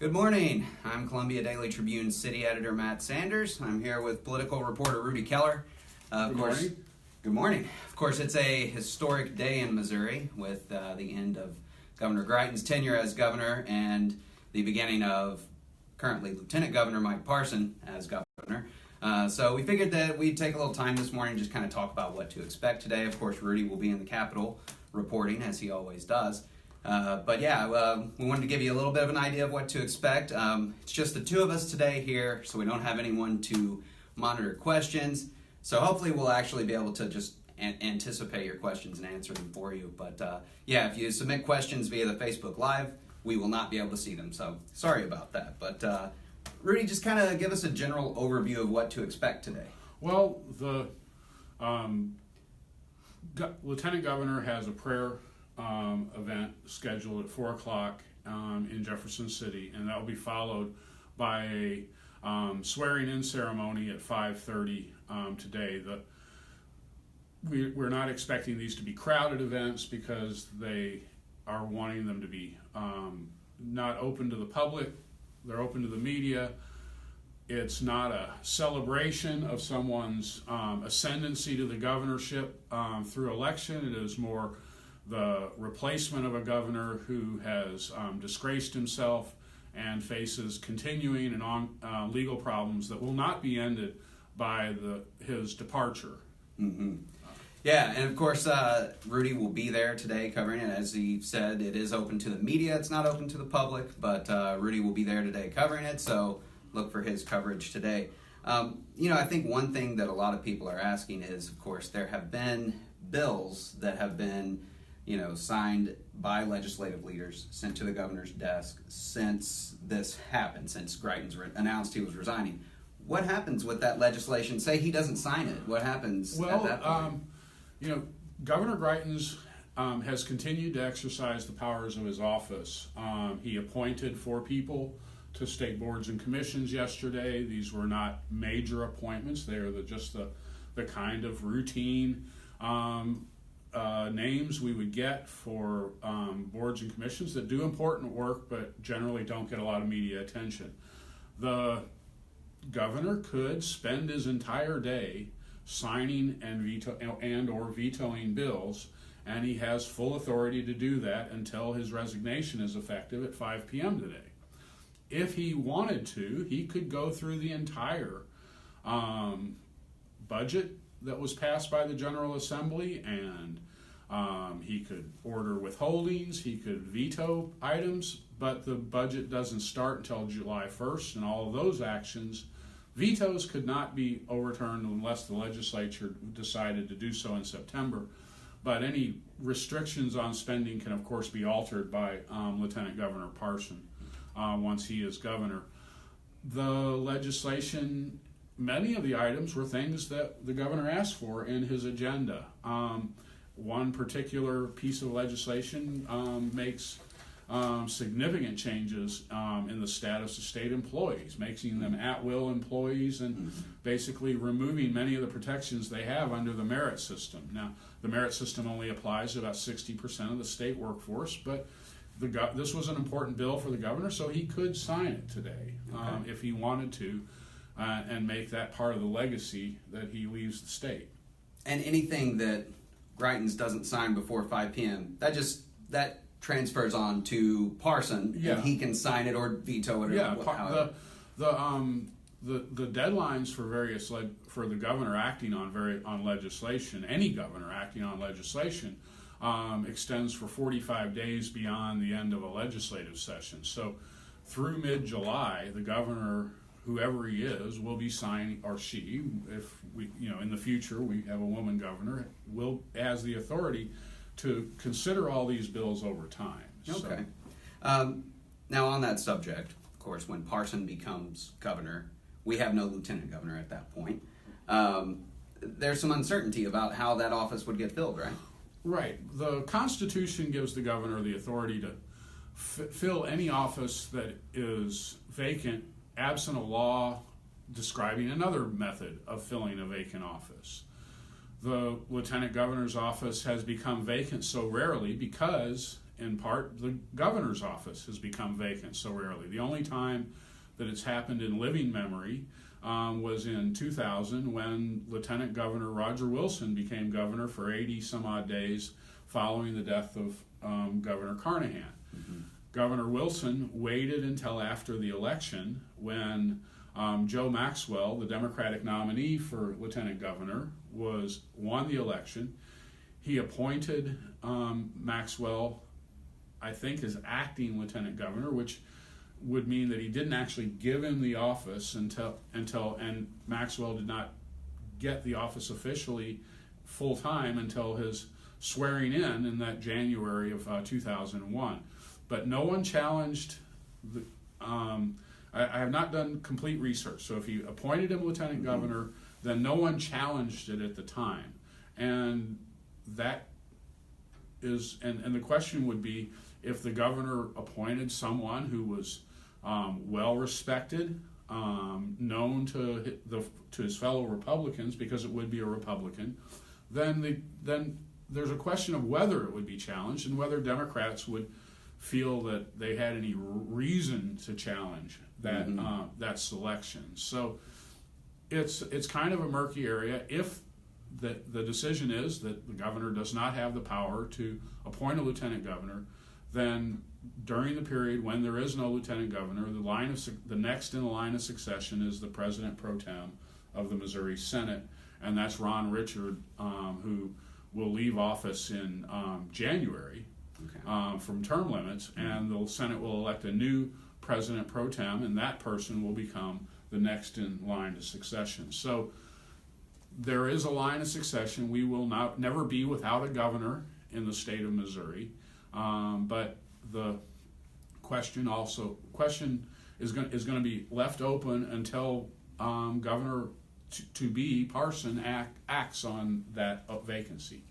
Good morning. I'm Columbia Daily Tribune City Editor Matt Sanders. I'm here with political reporter Rudi Keller. Good morning. Good morning. Of course, it's a historic day in Missouri with the end of Governor Greitens' tenure as governor and the beginning of currently Lieutenant Governor Mike Parson as governor. So we figured that we'd take a little time this morning and just kind of talk about what to expect today. Of course, Rudi will be in the Capitol reporting, as he always does. We wanted to give you a little bit of an idea of what to expect. It's just the two of us today here, so we don't have anyone to monitor questions. So hopefully we'll actually be able to just anticipate your questions and answer them for you. But if you submit questions via the Facebook Live, we will not be able to see them. So sorry about that. But Rudi, just kind of give us a general overview of what to expect today. Well, the Lieutenant Governor has a prayer event scheduled at 4 o'clock in Jefferson City, and that will be followed by a swearing-in ceremony at 5:30 today. We're not expecting these to be crowded events because they are wanting them to be not open to the public. They're open to the media. It's not a celebration of someone's ascendancy to the governorship through election. It is more the replacement of a governor who has disgraced himself and faces continuing and legal problems that will not be ended by his departure. Mm-hmm. Yeah, and of course, Rudi will be there today covering it. As he said, it is open to the media. It's not open to the public, but Rudi will be there today covering it, so look for his coverage today. I think one thing that a lot of people are asking is, of course, there have been bills that have been signed by legislative leaders, sent to the governor's desk since this happened, since Greitens announced he was resigning. What happens with that legislation? Say he doesn't sign it. What happens at that point? Governor Greitens has continued to exercise the powers of his office. He appointed 4 people to state boards and commissions yesterday. These were not major appointments. They are just the kind of routine names we would get for boards and commissions that do important work but generally don't get a lot of media attention. The governor could spend his entire day signing and or vetoing bills, and he has full authority to do that until his resignation is effective at 5 p.m. today. If he wanted to, he could go through the entire budget that was passed by the General Assembly, and he could order withholdings, he could veto items, but the budget doesn't start until July 1st, and all of those actions, vetoes could not be overturned unless the legislature decided to do so in September. But any restrictions on spending can, of course, be altered by Lieutenant Governor Parson once he is governor. The legislation, many of the items were things that the governor asked for in his agenda. One particular piece of legislation makes significant changes in the status of state employees, making them at-will employees and basically removing many of the protections they have under the merit system. Now, the merit system only applies to about 60% of the state workforce, but this was an important bill for the governor, so he could sign it today if he wanted to and make that part of the legacy that he leaves the state. And anything that Greitens doesn't sign before 5 p.m., that transfers on to Parson, and he can sign it or veto it. The deadlines for the governor acting on legislation, any governor acting on legislation, extends for 45 days beyond the end of a legislative session. So through mid-July, the governor, whoever he is, will be signing, or she, if we, in the future we have a woman governor, has the authority to consider all these bills over time. Okay. Now on that subject, of course, when Parson becomes governor, we have no lieutenant governor at that point. There's some uncertainty about how that office would get filled, right? Right. The Constitution gives the governor the authority to fill any office that is vacant, absent a law describing another method of filling a vacant office. The lieutenant governor's office has become vacant so rarely because in part, the governor's office has become vacant so rarely. The only time that it's happened in living memory was in 2000 when Lieutenant Governor Roger Wilson became governor for 80 some odd days following the death of Governor Carnahan. Mm-hmm. Governor Wilson waited until after the election when Joe Maxwell, the Democratic nominee for lieutenant governor, won the election. He appointed Maxwell, I think, as acting lieutenant governor, which would mean that he didn't actually give him the office until and Maxwell did not get the office officially full time until his swearing in that January of 2001. But no one challenged the. I have not done complete research, so if he appointed him lieutenant governor, then no one challenged it at the time, and that is and the question would be if the governor appointed someone who was well respected, known to his fellow Republicans, because it would be a Republican, then there's a question of whether it would be challenged and whether Democrats would feel that they had any reason to challenge that that selection. So it's kind of a murky area. If the decision is that the governor does not have the power to appoint a lieutenant governor, then during the period when there is no lieutenant governor, the next in the line of succession is the president pro tem of the Missouri Senate, and that's Ron Richard, who will leave office in January. Okay. From term limits, and the Senate will elect a new president pro tem, and that person will become the next in line to succession. So there is a line of succession. We will never be without a governor in the state of Missouri, but the question is going to be left open until Governor to be Parson acts on that vacancy.